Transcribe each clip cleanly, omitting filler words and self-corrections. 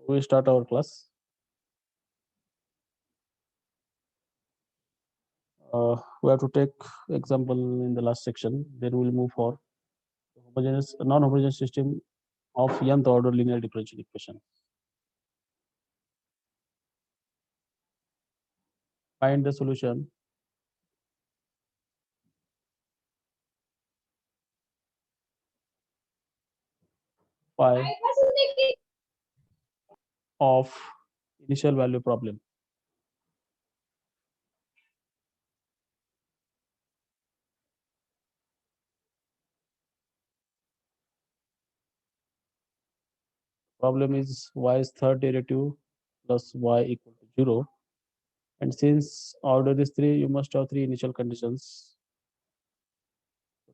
We start our class. We have to take example in the last section. Then we'll move for homogeneous, non-homogeneous system of nth order linear differential equation. Find the solution phi of initial value problem. Problem is y's third derivative plus y equal to 0. And since order is 3, you must have 3 initial conditions.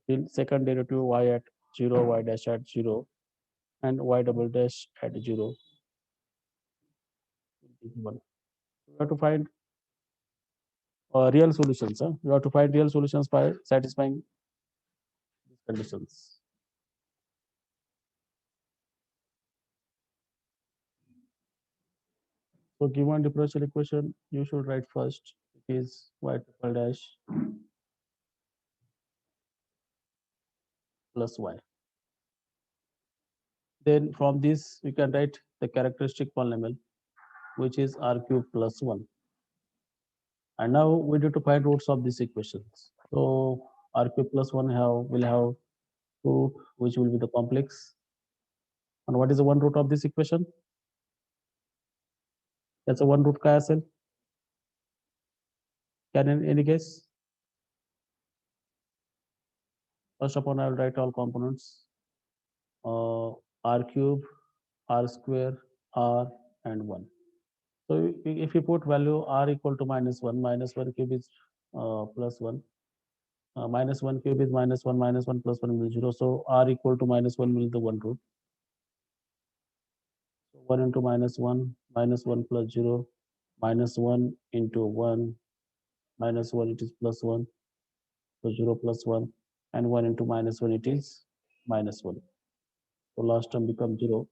Till second derivative y at 0, y dash at 0, and y double dash at 0. We have to find real solutions. You have to find real solutions by satisfying these conditions. So given differential equation, you should write first. It is y triple dash plus y. Then from this, we can write the characteristic polynomial, which is r cube plus 1. And now we need to find roots of these equations. So r cube plus 1 will have root, which will be the complex. And what is the one root of this equation? That's a one root काय असेल? Can any guess? First of all, I will write all components. R cube, R square, R and 1. So if you put value R equal to minus 1 cube is plus 1. Minus 1 cube is minus 1 plus 1 will 0. So R equal to minus 1 will be the one root. So 1 into minus 1 plus 0, minus 1 into 1, minus 1 it is plus 1. So 0 plus 1, and 1 into minus 1 it is minus 1. So last term becomes 0.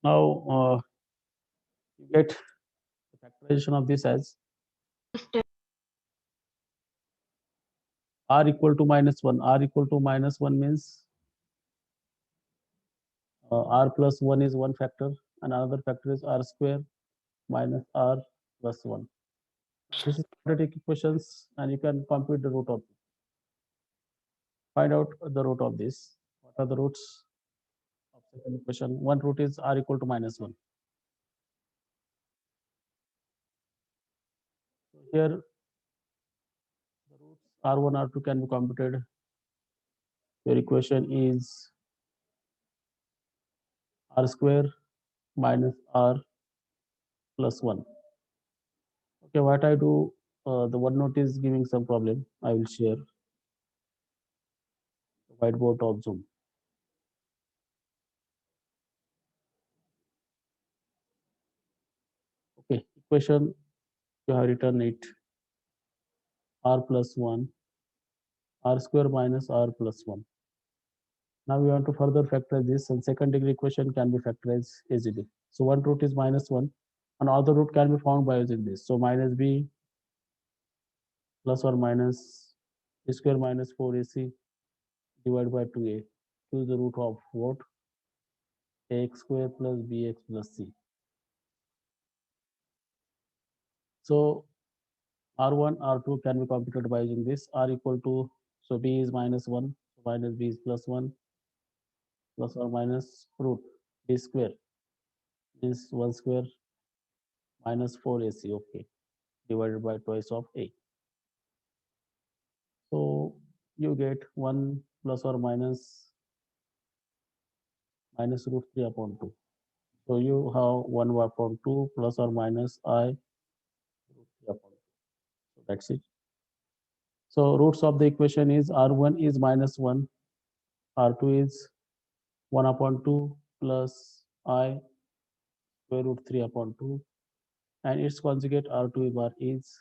Now you get the factorization of this as r equal to minus 1. R equal to minus 1 means r plus 1 is one factor, and another factor is r square minus r plus 1. This is quadratic equations, and you can compute the root of it. Find out the root of this. What are the roots of second equation? One root is r equal to minus 1. So here the roots r1, r2 can be computed. Your equation is r square minus r plus 1. Okay, what I do, the OneNote is giving some problem. I will share the whiteboard of Zoom. Okay, equation, you have written it r plus 1, r square minus r plus 1. Now we want to further factorize this, and second degree equation can be factorized easily. So one root is minus 1, and other root can be found by using this. So minus b plus or minus b square minus 4ac divided by 2a. Choose the root of what? Ax square plus bx plus c. So r1, r2 can be computed by using this. R equal to, so b is minus 1, so minus b is plus 1, plus or minus root b square is 1 square minus 4ac, okay, divided by twice of a. So you get 1 plus or minus root 3 upon 2. So you have 1 upon 2 plus or minus I root 3 upon 2. So that's it. So roots of the equation is r1 is minus 1, r2 is 1 upon 2 plus I square root 3 upon 2, and its conjugate r2 bar is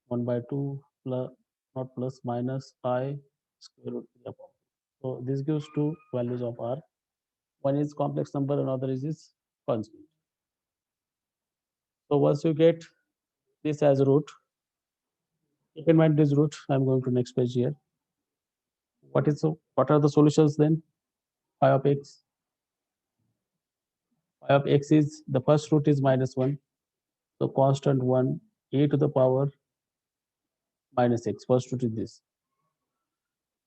1 by 2 plus not plus, minus I square root 3 upon 2. So this gives two values of R. One is complex number, another is constant. So once you get this as a root, keep in mind this root. I'm going to next page here. What are the solutions then? Phi of x. Phi of x is, the first root is -1. So constant 1, e to the power minus x. First root is this.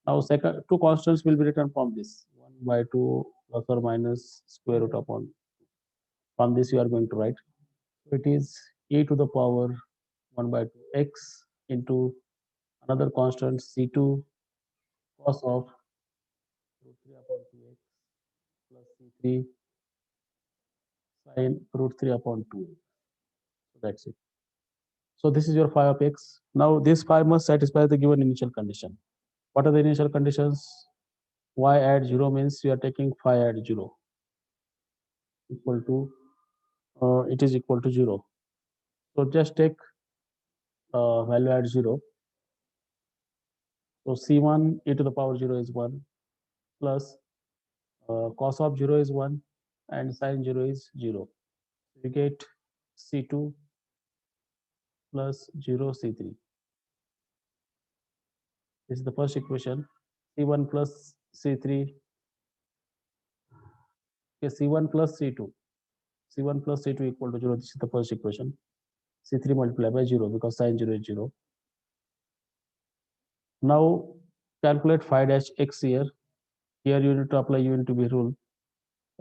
Now second two constants will be written from this. 1 by 2 plus or minus square root upon. From this you are going to write. So it is e to the power 1 by 2 x into another constant c2 cos of root 3 upon 2x plus c3 sin root 3 upon 2. So that's it. So this is your phi of x. Now this phi must satisfy the given initial condition. What are the initial conditions? Y at 0 means you are taking phi at 0 equal to, it is equal to 0. So just take value at 0. So c1 e to the power 0 is 1 plus cos of 0 is 1 and sin 0 is 0. We get c2 plus 0 c3. This is the first equation. c1 plus c3, okay, c1 plus c2. c1 plus c2 equal to 0. This is the first equation. c3 multiplied by 0 because sin 0 is 0. Now calculate phi dash x here. Here you need to apply unit to be rule.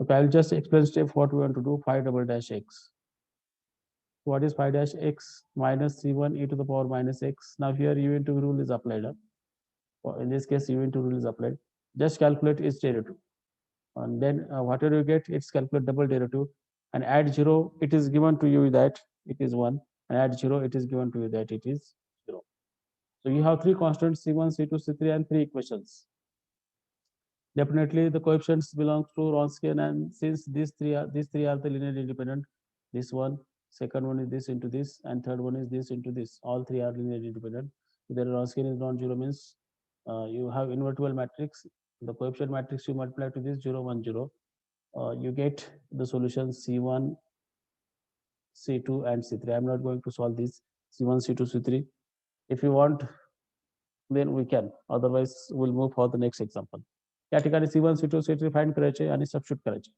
Okay, I'll just explain step what we want to do. Phi double dash x. What is phi dash x? Minus c1 e to the power minus x. Now here u into rule is applied. In this case, u into rule is applied. Just calculate its derivative. And then whatever you get, it's calculate double derivative. And add 0, it is given to you that it is 1. And add 0, it is given to you that it is 0. So you have three constants, c1, c2, c3, and three equations. Definitely the coefficients belongs to Wronskian, and since these three are the linearly independent, this one, second one is this into this, and third one is this into this. All three are linearly independent. If the Wronskian is non-zero means you have invertible matrix. The coefficient matrix you multiply to this 0, 1, 0. You get the solution C1, C2, and C3. I'm not going to solve this C1, C2, C3. If you want, then we can. Otherwise, we'll move for the next example. या ठिकाणी C1, C2, C3 find करायचे आणि substitute करायचे.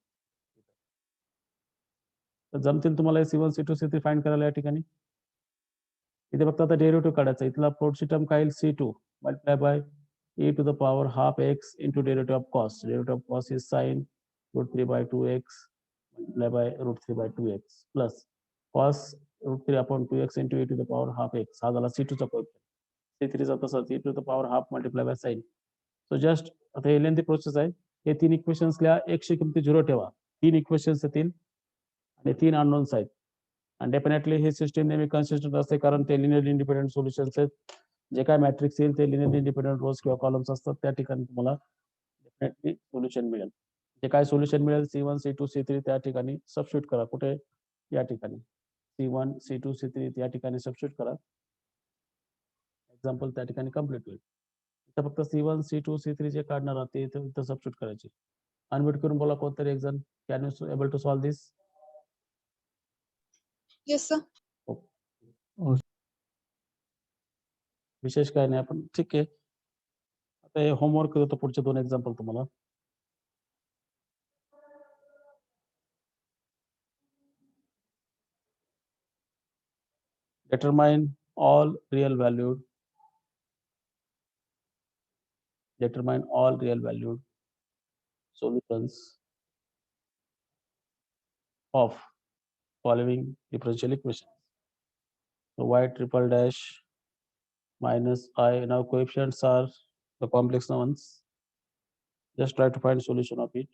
तर जमतील तुम्हाला C1, C2, C3 find करायला या ठिकाणी. इथे फक्त आता डेरिव्हेटिव्ह काढायचा. इथला पुढची टर्म काय येईल C2 multiply by e to the power half x into derivative of cos. Derivative of cos is sin root 3 by 2x multiplied by root 3 by 2x plus cos root 3 upon 2x into e to the power half x. हा झाला C2 चा coefficient. C3 चा तसंच e to the power half multiplied by sin. So just आता हे lengthy process आहे. हे तीन equations लिहा, x ची किंमत 0 ठेवा. तीन इक्वेशन्स येतील आणि तीन अननोन्स आहेत. आणि डेफिनेटली ही सिस्टीम नेहमी कन्सिस्टंट असते कारण ते लिनियरली इंडिपेंडेंट सोल्युशन्स आहेत. जे काय मॅट्रिक्स येईल ते लिनियरली इंडिपेंडेंट रोज किंवा कॉलम्स असतात. त्या ठिकाणी तुम्हाला डेफिनेटली सोल्युशन मिळेल. जे काय सोल्युशन मिळेल C1, C2, C3 त्या ठिकाणी सबस्टिट्यूट करा. कुठे? या ठिकाणी C1, C2, C3 या ठिकाणी सबस्टिट्यूट करा. एक्झाम्पल त्या ठिकाणी कंप्लीट होईल. इथं फक्त C1, C2, C3 जे काढणार आहात ते इथं सबस्टिट्यूट करायचे. अनम्यूट करून बोला कोणतरी एक जण. Can you able to solve this? Yes sir. विशेष काय नाही, आपण ठीक आहे. आता हे होमवर्क करतो. पुढचे दोन एक्झाम्पल तुम्हाला. Determine all real valued solutions of following differential equations. So y triple dash minus I. Now coefficients are the complex ones. Just try to find solution of it.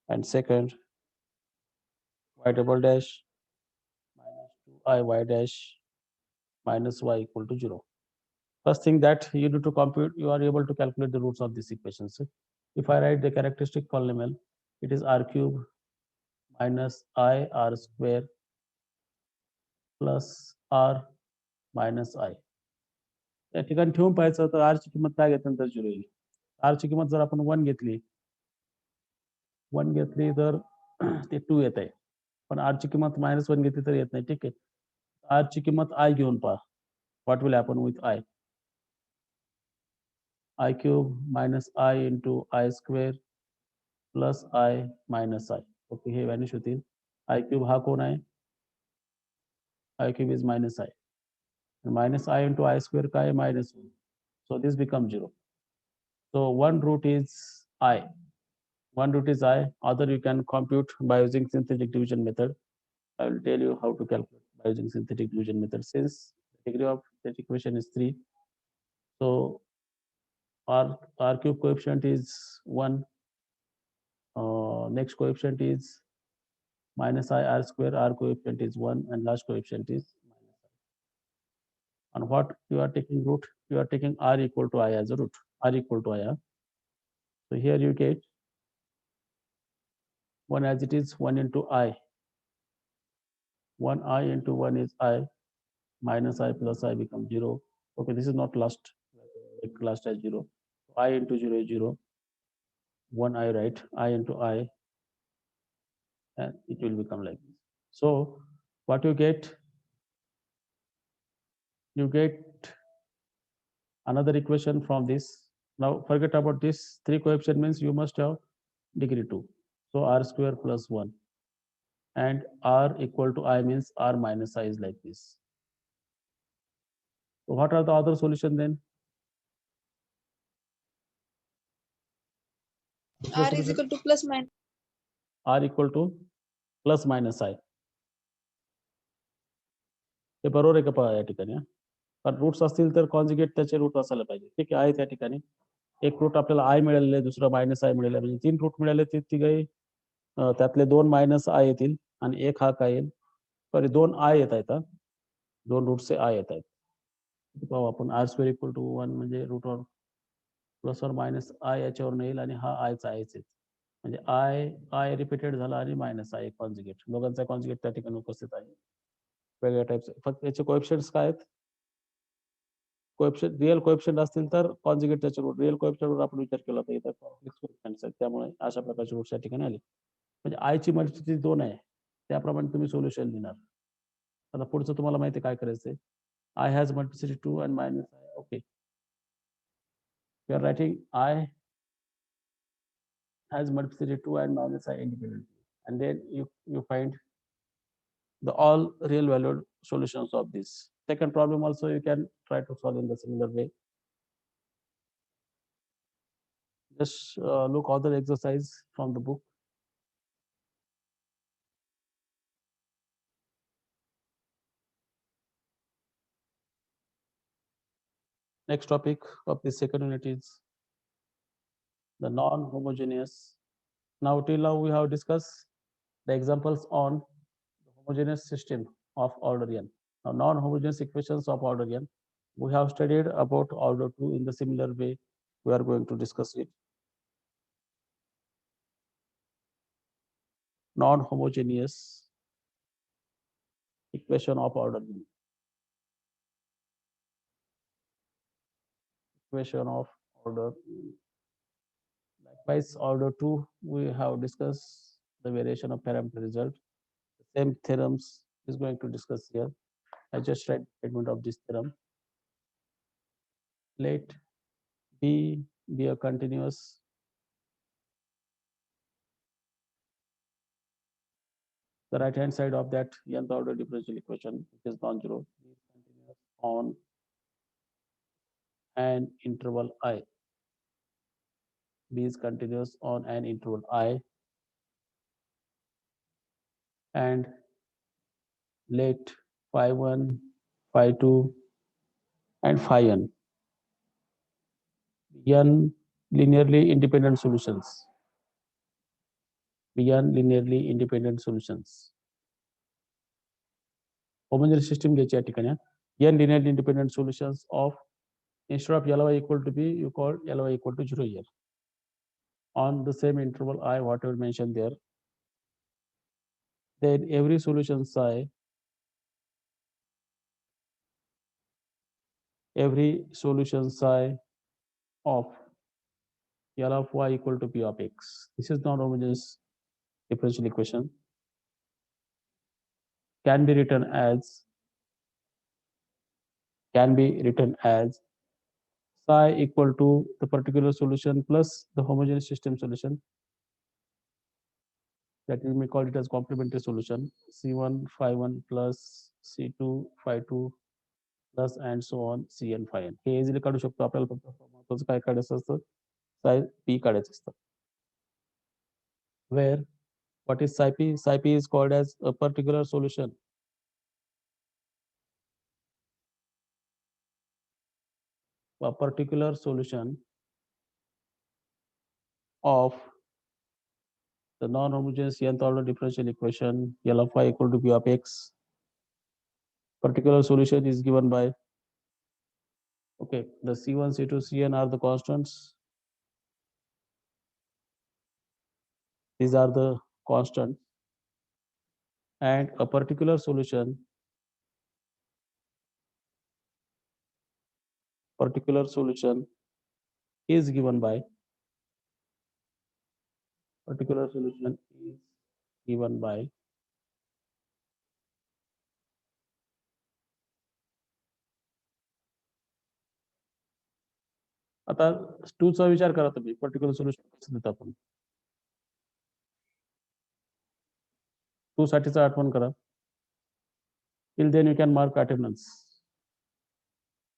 And second, y double dash minus 2i y dash minus y equal to 0. First thing that you need to compute, you are able to calculate the roots of these equations. If I write the characteristic polynomial, it is r cube minus I r square plus r minus आय. त्या ठिकाणी ठेवून पाहायचं तर are ची किंमत काय घेतल्यानंतर 0 येईल. आर ची किंमत जर आपण 1 घेतली तर ते 2 येत आहे. पण आर ची किंमत -1 घेतली तर येत नाही. ठीक आहे. आर ची किंमत आय घेऊन पहा. What will happen with I? I cube minus I into I square plus I minus I. Okay, हे व्हॅनिश होतील. आय क्यूब हा कोण आहे? I cube is minus I. Minus I into I square काय minus 1. So this becomes 0. So one root is I. One root is I. Other you can compute by using synthetic division method. I will tell you how to calculate by using synthetic division method. Since the degree of that equation is 3, so R cube coefficient is 1. Next coefficient is minus I R square. R coefficient is 1 and last coefficient is minus I. And what you are taking root? You are taking R equal to I as a root. R equal to I. So here you get 1 as it is, 1 into I. 1 I into 1 is I, minus I plus I becomes 0. Okay, this is not last as 0. I into 0 is 0. 1 I, right? I into I, and it will become like this. So what you get? You get another equation from this. Now forget about this. 3 coefficient means you must have degree 2. So R square plus 1. And R equal to I means R minus I is like this. So what are the other solution then? R is equal to plus minus. R equal to plus minus I. हे बरोबर आहे का पहा या ठिकाणी? कारण roots असतील तर conjugate त्याचे रूट असायला पाहिजे. ठीक आहे त्या ठिकाणी एक रूट आपल्याला आय मिळालेले आहे, दुसरा मायनस आय मिळालेला आहे. म्हणजे 3 रूट मिळाले, ते तिघही त्यातले 2 मायनस आय येतील आणि एक हा काय येईल? सॉरी 2 आय येत आहेत. 2 रूटचे आय येत आहेत. पाहू आपण आर स्क्वेअर इक्वल टू 1 म्हणजे root or plus or minus आय याच्यावर येईल आणि हा आयचा आयच आहे. म्हणजे आय रिपीटेड झाला आणि मायनस आय कॉन्जुगेट. दोघांचा कॉन्जुगेट त्या ठिकाणी उपस्थित आहे. वेगळ्या टाइपचे. फक्त याचे कोएफिशियंट्स काय आहेत? कोएफिशियंट रिअल कोएफिशियंट असतील तर कॉन्जुगेट त्याचे रूट. रिअल कोएफिशियंटवर आपण विचार केला तर इथं कॉम्प्लेक्स कोएफिशियंट्स आहेत. त्यामुळे अशा प्रकारचे रूट्स या ठिकाणी आले. म्हणजे आयची मल्टिप्लिसिटी 2 आहे. त्याप्रमाणे तुम्ही सोल्युशन लिहिणार. आता पुढचं तुम्हाला माहिती काय करायचंय? I has multiplicity 2 and minus I. Okay. We are writing I has multiplicity 2 and minus I independently. And then you find the all real valued solutions of this. Second problem also you can try to solve in the similar way. Just look other exercise from the book. Next topic of the second unit is the non-homogeneous. Now till now we have discussed the examples on the homogeneous system of order n. Now non-homogeneous equations of order n, we have studied about order 2 in the similar way. We are going to discuss it. Non-homogeneous equation of order n. Equation of order. Likewise, order 2, we have discussed the variation of parameter result. The same theorems is going to discuss here. I just write statement of this theorem. Let B be a continuous the right hand side of that nth order differential equation, which is non-zero, is continuous on an interval I. B is continuous on an interval I, and let phi 1, phi 2, and phi n linearly independent solutions. Linearly independent solutions. Homogeneous system घ्यायची या ठिकाणी. n linearly independent solutions of, instead of Ly equal to b, you call Ly equal to 0 here. On the same interval I, whatever mentioned there, then every solution psi every solution psi of L of y equal to P of x. This is non-homogeneous differential equation. Can be written as psi equal to the particular solution plus the homogeneous system solution. That we may call it as complementary solution. C1 phi 1 plus C2 phi 2 plus and so on Cn phi n. हे easily काढू शकतो. आपल्याला फक्त महत्त्वाचं काय काढायचं असतं, psi p काढायचं असतं. Where what is psi p? Psi p is called as a particular solution. A particular solution of the non-homogeneous nth order differential equation L of y equal to P of x. Particular solution is given by, okay, the C1, C2, Cn are the constants. These are the constants. And a particular solution is given by आता 2 चा विचार करा तुम्ही. Particular solution कसं देतो आपण. 2 साठीचा आठवण करा. Till then you can mark attendance.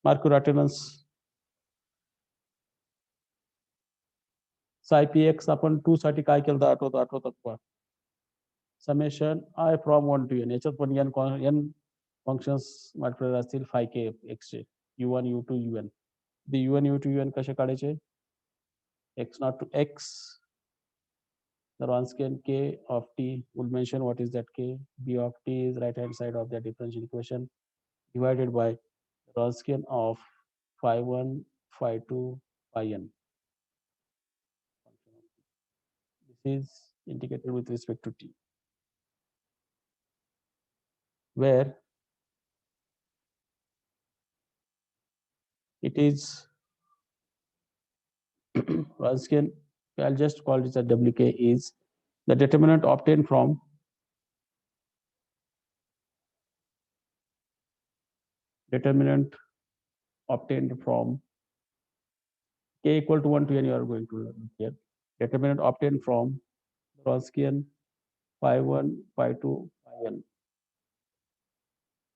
Mark your attendance. psi px आपण 2 साठी काय केलं होतं आठवतात का? Summation I from 1 to n. याच्यात पण n फंक्शन्स मल्टिप्लाय असतील phi k x चे u1 u2 un. The u1 u2 un कसे काढायचे? x naught to x, the Wronskian k of t will mention what is that k. B of t is right hand side of the differential equation divided by Wronskian of phi 1 phi 2 phi n. This is indicated with respect to t, where it is Wronskian, I'll just call this a wk, is the determinant obtained from k equal to 1 to n. You are going to learn here. Determinant obtained from Wronskian phi 1 phi 2 phi n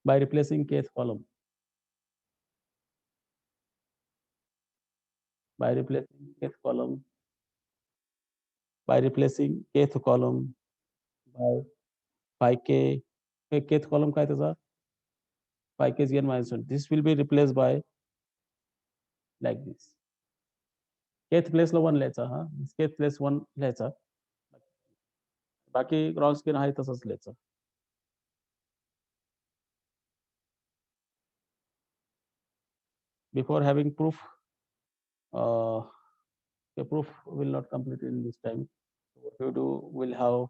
by replacing kth column. By replacing kth column by phi k. Kth column काय त्याचा? Phi k is n minus 1. This will be replaced by like this. Kth place ला 1 लिहायचा. हा, kth place 1 लिहायचा. बाकी Wronskian आहे तसंच लिहायचं. Before having proof, the proof will not complete in this time. So what we do, we'll have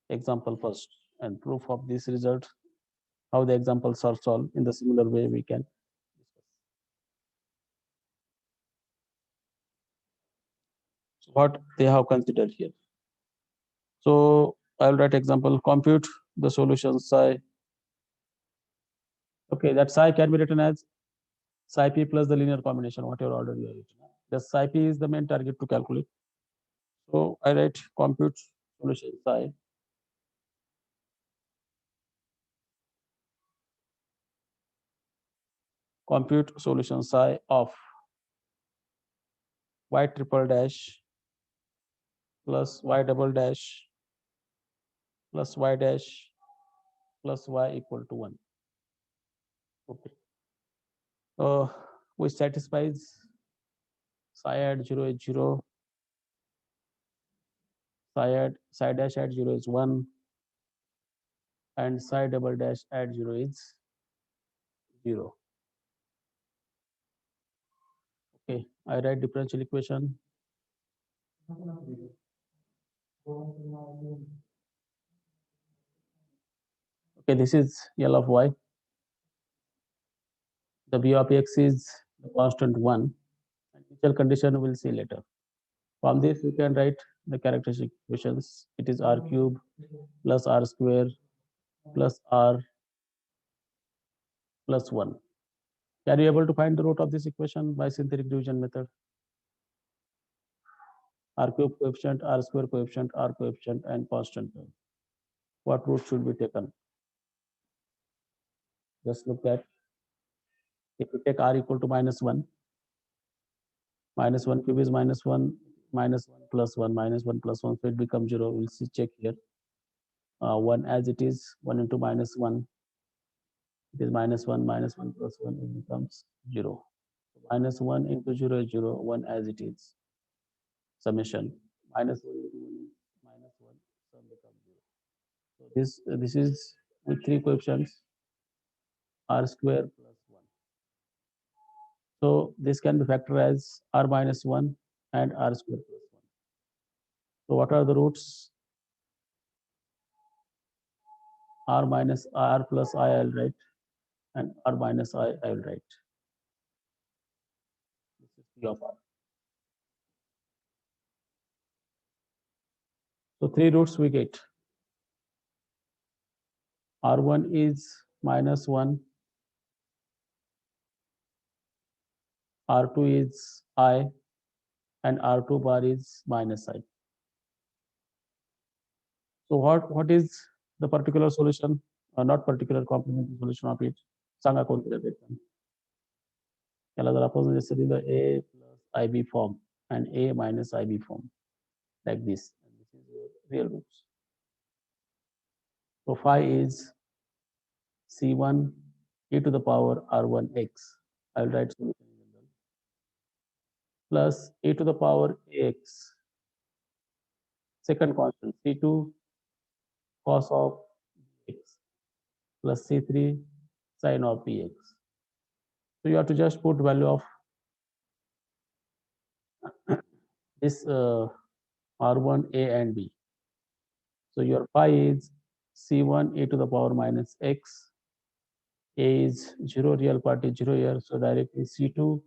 example first, and proof of this result, how the examples are solved in the similar way we can discuss. So what they have considered here. So I'll write example, compute the solution psi. Okay, that psi can be written as psi p plus the linear combination, whatever order you are using. The psi p is the main target to calculate. So I write compute solution psi. Compute solution psi of y triple dash plus y double dash plus y dash plus y equal to 1. Okay. Which satisfies psi at 0 is 0, psi dash at 0 is 1, and psi double dash at 0 is 0. Okay, I write differential equation. Okay, this is L of y. the v of x is the constant 1, and initial condition we'll see later. From this we can write the characteristic equations. It is r cube plus r square plus r plus 1. Are you able to find the root of this equation by synthetic division method? R cube coefficient, r square coefficient, r coefficient, and constant term. What root should be taken? Just look at, if you take r equal to -1, -1 cube is -1, -1 plus 1, -1 plus 1, so it becomes 0. We'll see, check here. 1 as it is, 1 into -1, it is -1, -1 plus 1, it becomes 0. -1 into 0 is 0, 1 as it is. Summation, -1 into 1 is -1, sum becomes 0. So this is with three coefficients, r square plus 1. So this can be factored as r minus 1 and r square plus 1. So what are the roots? R minus r plus I will write, and r minus I will write. This is P of r. So three roots we get. R1 is -1, R2 is I, and R2 bar is minus I. So what is the particular solution, not particular complementary solution of it? सांगा कोणत्या भेटतं? याला जर आपण जसं दिलं A plus IB form and A minus IB form, like this. And this is your real roots. So phi is C1 e to the power R1x. I'll write solution in general. Plus e to the power ax. Second constant C2 cos of x plus C3 sin of px. So you have to just put value of this R1, A and B. So your phi is C1 e to the power minus x. A is 0, real part is 0 here. So directly C2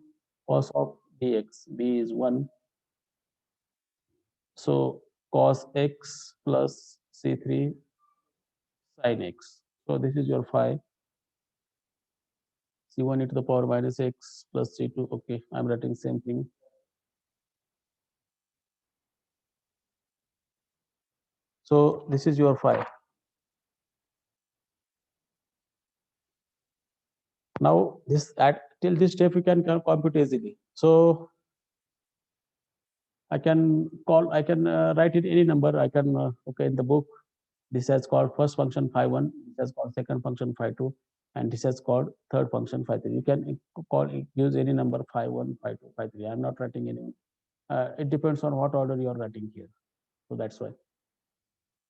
cos of dx. B is 1. So cos x plus C3 sin x. So this is your phi. C1 e to the power minus x plus C2. Okay, I'm writing same thing. So this is your phi. Now this till this step you can compute easily. So I can write it any number. I can okay, in the book this has called first function phi1, this has called second function phi2, and this has called third function phi3. You can use any number phi1, phi2, phi3. I'm not writing any. It depends on what order you are writing here. So that's why.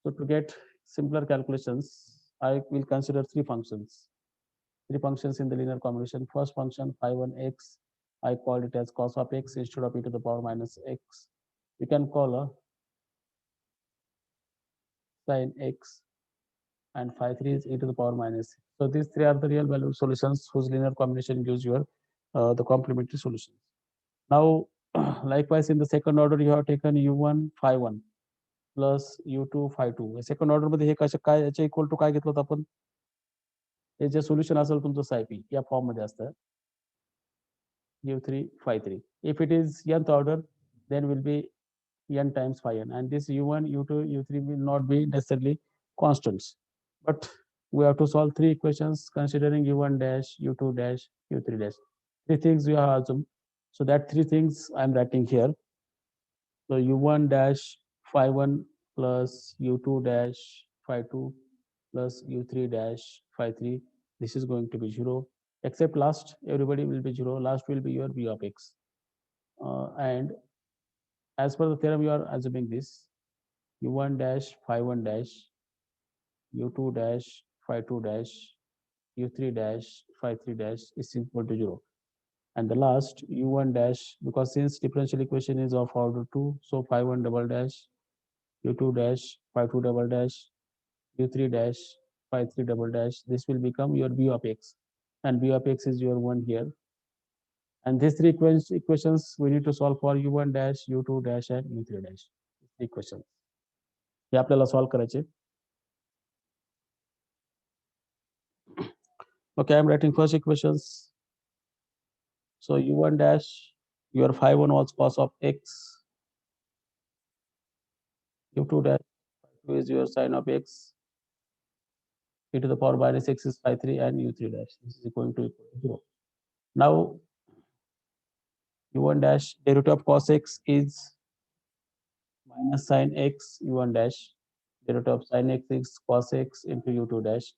So to get simpler calculations, I will consider three functions. Three functions in the linear combination. First function phi1x, I called it as cos of x instead of e to the power minus x. You can call a sin x, and phi3 is e to the power minus. So these three are the real value solutions whose linear combination gives your the complementary solutions. Now, likewise in the second order you have taken u1 phi1 plus u2 phi2. Second order मध्ये हे कसं काय याच्या equal to काय घेतलं आपण? हे जे solution असेल तुमचं सायपी या फॉर्म मध्ये असतं u3 phi3. If it is nth order, then will be n times phi n, and this u1, u2, u3 will not be necessarily constants, but we have to solve three equations considering u1 dash, u2 dash, u3 dash. Three things we have assumed. So that three things I'm writing here. So u1 dash phi1 plus u2 dash phi2 plus u3 dash phi3. This is going to be 0, except last, everybody will be 0. Last will be your v of x. And as per the theorem, you are assuming this u1 dash phi1 dash, u2 dash phi2 dash, u3 dash phi3 dash is equal to 0. And the last u1 dash, because since differential equation is of order 2, so phi1 double dash, u2 dash phi2 double dash, u3 dash phi3 double dash, this will become your v of x. and b of x is your 1 here. And these three equations we need to solve for u1 dash, u2 dash, and u3 dash. Three equations. हे आपल्याला solve करायचे. Okay, I'm writing first equations. So u1 dash, your phi 1 was cos of x. u2 dash is your sine of x. e to the power minus x is phi 3, and u3 dash. This is going to equal to 0. Now u1 dash derivative of cos x is minus sine x u1 dash. Derivative of sine x is cos x into u2 dash.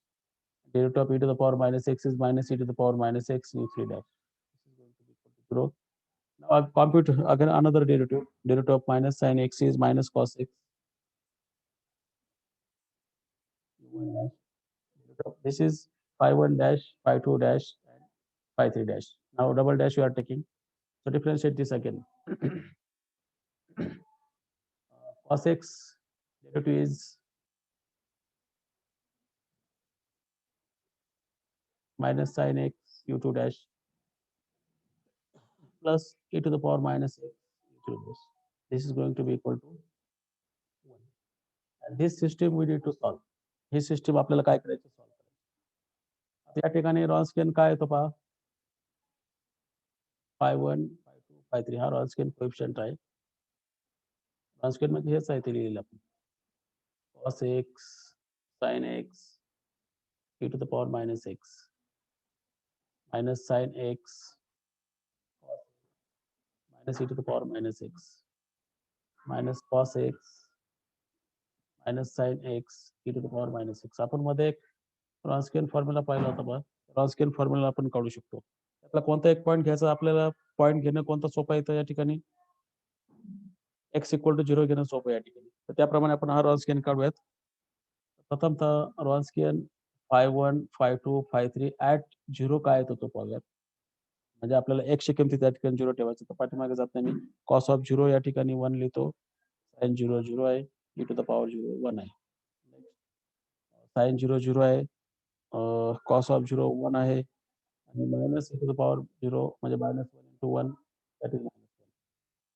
Derivative of e to the power minus x is minus e to the power minus x u3 dash. This is going to be equal to 0. Now I compute again another derivative. Derivative of minus sine x is minus cos x. This is phi 1 dash, phi 2 dash, and phi 3 dash. Now double dash you are taking. So differentiate this again. Cos x derivative is minus sine x u2 dash plus e to the power minus x u3 dash. This is going to be equal to 1. And this system we need to solve. This system आपल्याला काय करायचं solve करायचं. या ठिकाणी रॉन्स्कियन काय येतो पहा. phi 1, phi 2, phi 3 हा रॉन्स्कियन कोएफिशिएंट आहे. रॉन्स्कियन म्हणजे हेच आहे ते लिहिलेलं आपण. cos x, sin x, e to the power minus x, minus sin x, minus e to the power minus x, minus cos x, minus sin x, e to the power minus x. आपण मध्ये एक रॉन्स्कियन formula पाहिला होता बघा. रॉन्स्कियन formula आपण काढू शकतो. त्यातला कोणता एक पॉईंट घ्यायचा, आपल्याला पॉईंट घेणं कोणता सोपं येतं या ठिकाणी. x इक्वल टू 0 घेणं सोपं या ठिकाणी. तर त्याप्रमाणे आपण हा रॉन्स्कियन काढूयात. प्रथमतः रॉन्स्कियन phi 1, phi 2, phi 3 ॲट 0 काय येतो तो पाहूयात. म्हणजे आपल्याला x ची किंमत त्या ठिकाणी 0 ठेवायचं. तर पाठीमागे जात नाही मी. cos ऑफ 0 या ठिकाणी 1 लिहितो. sin 0 0 आहे. e टू द पॉवर 0 1 आहे. sin 0 0 आहे. cos ऑफ 0 1 आहे. आणि minus e to the power 0 म्हणजे minus 1 into 1 that is minus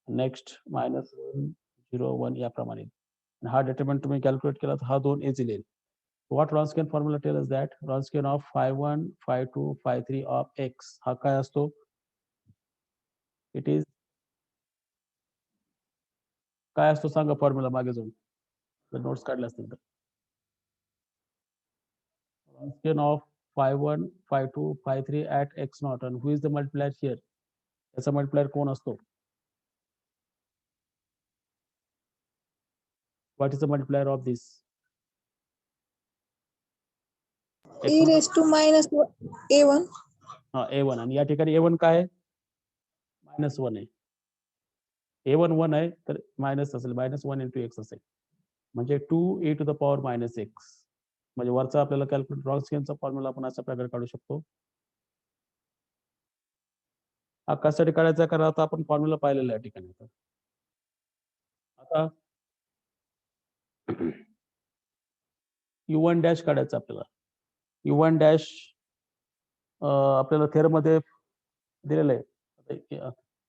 1. Next minus 1 0 1 याप्रमाणे. आणि हा डिटरमिनंट तुम्ही कॅल्क्युलेट केला तर हा 2 इझिली येईल. What Wronskian formula tells us that Wronskian of phi 1, phi 2, phi 3 of x हा काय असतो. It is काय असतो सांगा फॉर्म्युला मागे जाऊन. नोट्स काढले असतील तर. Wronskian of phi 1, phi 2, phi 3 at x naught, and who is the multiplier here? त्याचा मल्टिप्लायर कोण असतो. What is the multiplier of this? e raised to minus a1. हा a1. आणि या ठिकाणी a1 काय आहे. -1 आहे. a1 1 आहे तर मायनस असेल. -1 into x असेल. म्हणजे 2e to the power minus x. म्हणजे वरचा आपल्याला कॅल्क्युलेट रॉन्स्कियनचा फॉर्म्युला आपण अशा प्रकारे काढू शकतो. हा कशासाठी काढायचा, कारण आता आपण फॉर्म्युला पाहिलेला आहे ठिकाणी. आता u1 डॅश काढायचं आपल्याला. u1 डॅश आपल्याला थेरम मध्ये दिलेलं आहे.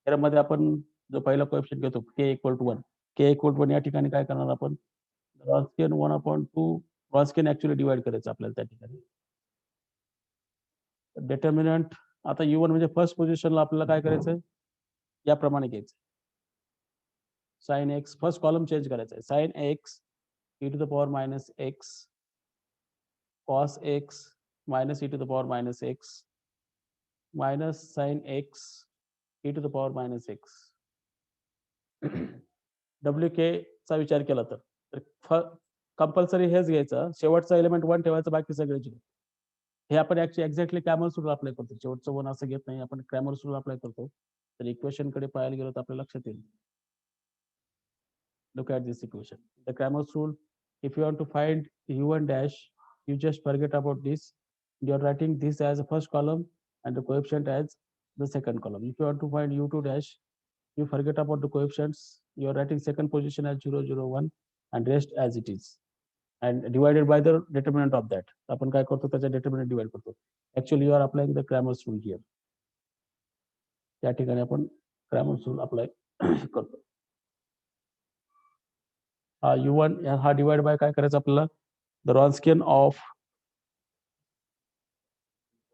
थेरम मध्ये आपण जो पहिला कोएफिशिएंट घेतो k equal to 1. k equal to 1 या ठिकाणी काय करणार आपण. रॉन्स्कियन 1/2 रॉन्स्कियन ऍक्च्युअली डिवाइड करायचं आपल्याला त्या ठिकाणी. डिटर्मिनंट आता u1 म्हणजे फर्स्ट पोझिशनला आपल्याला काय करायचं याप्रमाणे घ्यायचं. Sine x first column change करायचा आहे. Sine x e to the power minus x, cos x minus e to the power minus x, minus sine x e to the power minus x. WK चा विचार केला तर compulsory हेच घ्यायचं. शेवटचा element 1 ठेवायचा, बाकी सगळे 0. हे आपण एक्झॅक्टली क्रॅमर्स रूल अप्लाय करतो. शेवटचं 1 असं घेत नाही आपण, क्रॅमर्स रूल अप्लाय करतो. तर इक्वेशन कडे पाहायला गेलो तर आपल्या लक्षात येईल. Look at this equation. The Cramer's rule, if you want to find u1 dash, you just forget about this. You are writing this as a first column and the coefficient as the second column. If you want to find u2 dash, you forget about the coefficients. You are writing second position as 0 0 1 and rest as it is. and divided by the determinant of that. आपण काय करतो त्याचा determinant divide करतो. Actually, you are applying the Cramer's rule here. त्या ठिकाणी आपण Cramer's rule apply करतो. हा U1 हा डिवाइड बाय काय करायचं आपल्याला, the Wronskian of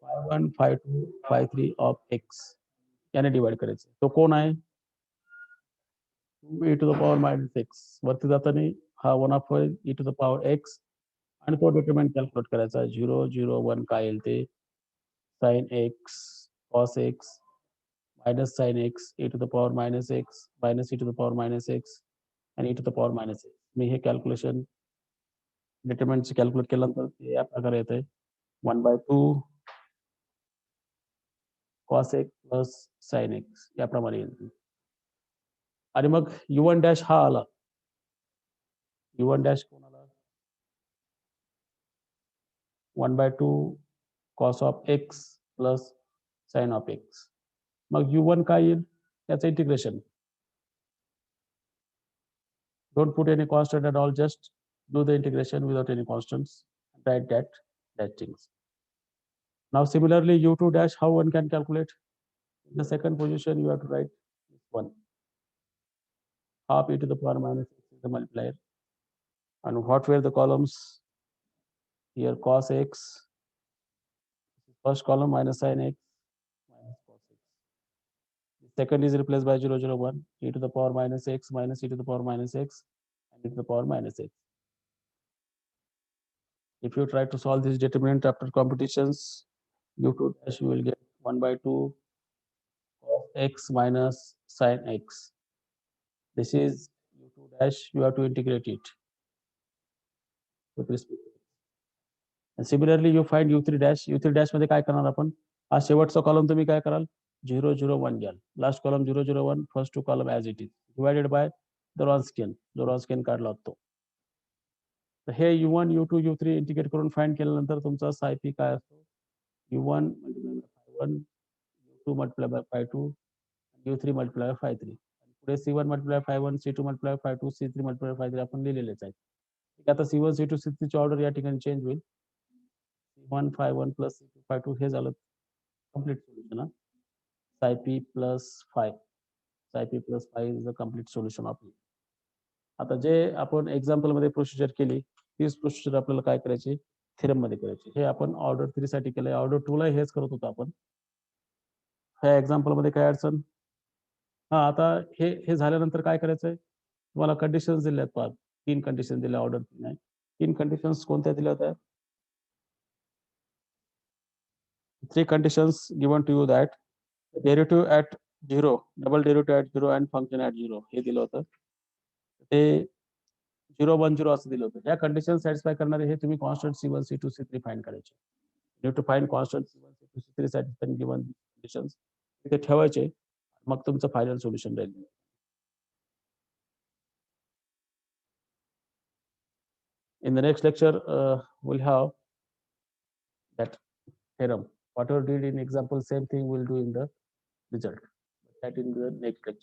phi1, phi2, phi3 of x याने डिवाइड करायचं. तो कोण आहे, 2e to the power minus x. वरती जाताना हा 1 of e to the power x आणि तो डिटरमिनंट कॅल्क्युलेट करायचा. 0, 0, 1 काय येईल ते sin x cos x minus sin x e to the power minus x minus e to the power minus x and e to the power minus x. मी हे calculation डिटरमिनंटचे calculate केल्यानंतर ते या प्रकारे येते 1/2 cos x plus sin x याप्रमाणे येईल. आणि मग u1 डॅश हा आला, u1 डॅश कोण आला, 1/2 cos of x plus sin of x. Mug u1 काय येईल, त्याचं integration. Don't put any constant at all, just do the integration without any constants, write that things. Now similarly u2 dash, how one can calculate? In the second position you have to write this one, half e to the power minus x is the multiplier, and what were the columns here, cos x, first column minus sin x minus cos x. The second is replaced by 0, 0, 1 e to the power minus x minus e to the power minus x and e to the power minus x. If you try to solve this determinant after computations, u2 dash you will get 1/2 cos x minus sin x. This is u2 dash, you have to integrate it with respect to x. And similarly you find u3 dash. u3 dash मध्ये काय करणार आपण, हा शेवटचा column तुम्ही काय कराल, 0, 0, 1 घ्याल. Last column 0, 0, 1, first two column as it is divided by the Wronskian, जो Wronskian काढला होतो. तर हे u1 u2 u3 इंटिग्रेट करून फाइंड केल्यानंतर तुमचा psi p काय असतो, u1 multiplied by phi1, u2 multiplied by phi2, u3 multiplied by phi3. पुढे c1 multiplied by phi1, c2 multiplied by phi2, c3 multiplied by phi3 आपण लिहिलेलेच आहे. आता c1 c2 c3 ची ऑर्डर या ठिकाणी चेंज होईल. c1 phi1 plus c2 phi2 हे झालं complete solution. हा psi p plus phi, psi p plus phi is the complete solution of it. आता जे आपण एक्झाम्पल मध्ये प्रोसिजर केली तीच प्रोसिजर आपल्याला काय करायची, थेरम मध्ये करायची. हे आपण ऑर्डर 3 साठी केलंय, ऑर्डर 2 ला हेच करत होतो आपण. ह्या एक्झाम्पल मध्ये काय अडचण, हा आता हे झाल्यानंतर काय करायचंय, तुम्हाला कंडिशन्स दिल्यात पहा, 3 कंडिशन दिल्या ऑर्डर 3 आहे. 3 कंडिशन्स कोणत्या दिल्या होत्या, 3 conditions given to you that derivative at 0, double derivative at 0 and function at 0 हे दिलं होतं. ते 0, 1, 0 असं दिलं होतं. या कंडिशन सॅटिस्फाय करणारे हे तुम्ही constant c1 c2 c3 find करायचे. You to find constant c1 c2 c3 satisfying given conditions ते ठेवायचे, मग तुमचं फायनल सोल्युशन राहील. In the next lecture we'll have that theorem. Whatever did in example, same thing we'll do in the result. That in the next lecture.